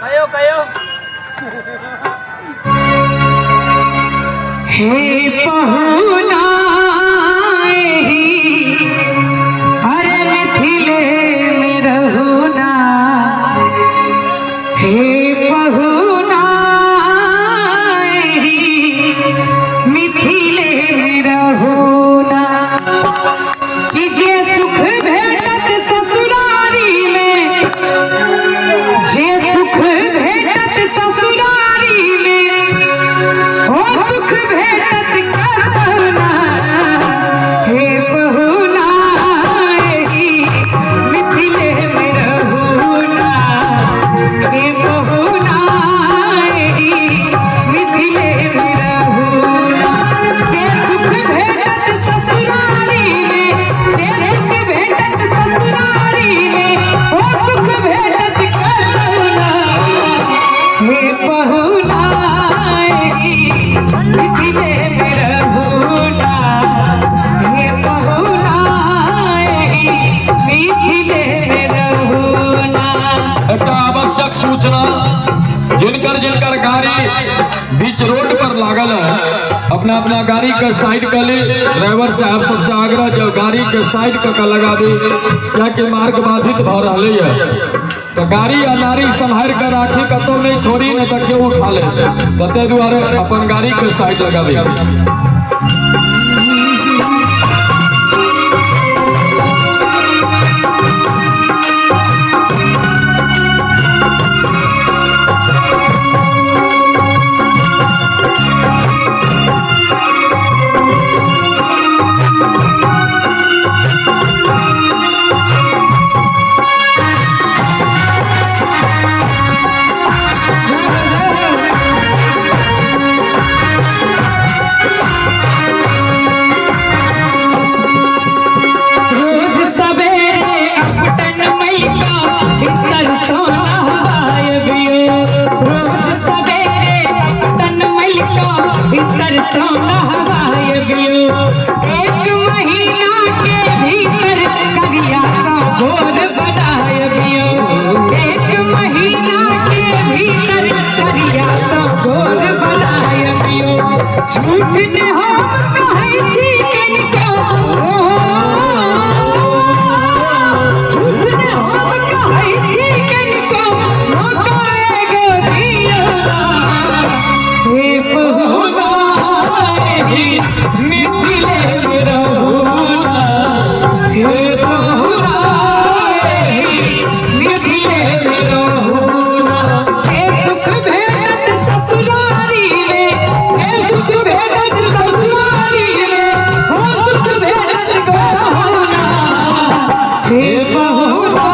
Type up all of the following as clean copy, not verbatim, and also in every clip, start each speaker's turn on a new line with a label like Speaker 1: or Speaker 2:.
Speaker 1: कयो कयो
Speaker 2: हे पहुना अरे मिथिले में रहुना हे पहुना मिथिले में रहुना कि जे सुख भेटत ससुरारी में जे सुख भेटत ससुरारी में ओ सुख भेटत करना हे पहुना मिथिले में रहुना हे पहुना मिथिले में रहुना जे सुख भेटत ससुरारी में जे सुख भेटत ससुरारी में ओ सुख भेटत करना हे पहुना मिथिले में रहुना हे पहुना मिथिले में रहुना।
Speaker 3: एक आवश्यक सूचना जिनकर जिनकर गाड़ी बीच रोड पर लागल है अपना अपना गाड़ी के साइड कर ली। ड्राइवर साहब सबसे आग्रह जो गाड़ी के साइड का लगा दी क्या कि मार्ग बाधित भ रही है तो गाड़ी या नारी संभाल कर राखी कतौ नहीं छोड़ी न तक केहू उठा ले तते दुआरे अपन गाड़ी के साइड लगा दी।
Speaker 2: एक महीना के भीतर करिया सा भोर बनाए बियो एक महीना के भीतर करिया सा भोर बनाए बियो झूठ ने हो कहे छी कनिको झूठ ने हो कहे छी कनिको मोकाए गो दियो हे पहुना मिथिले में रहुना हे पहुना मिथिले में रहुना हे सुख भेटत ससुरारी में हे सुख भेटत ससुरारी में हो सुख भेटत रहुना हे पहुना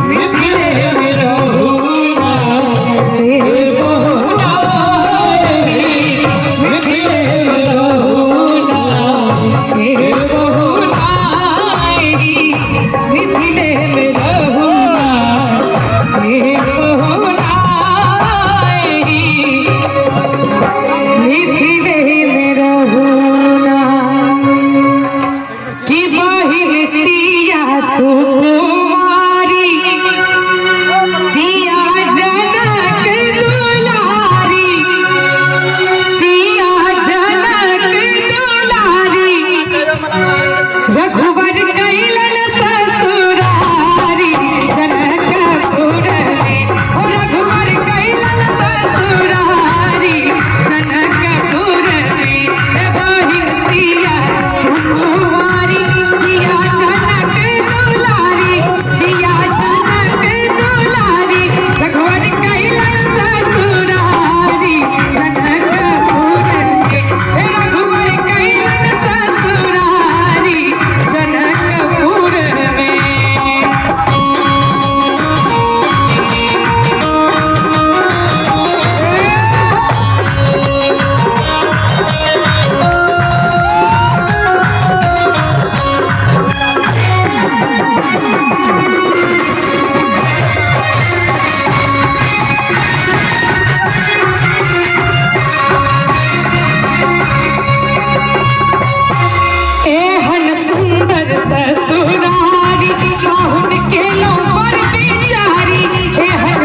Speaker 2: मिथिले में रहुना हे पहुना रघुवर कैलन ससुरारी जनकपुर में ओ रघुवर कैलन ससुरारी जनकपुर में बहिन सिया सुकुमारी सिया जनक दुलारी सिया जनक दुलारी रघुवर कैलन ससुरारी जनकपुर में रघुवर कैलन ससुरारी जनकपुर में। एहन सुंदर ससुरारी साहुन के लो पर बेचारी एहन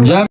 Speaker 3: जय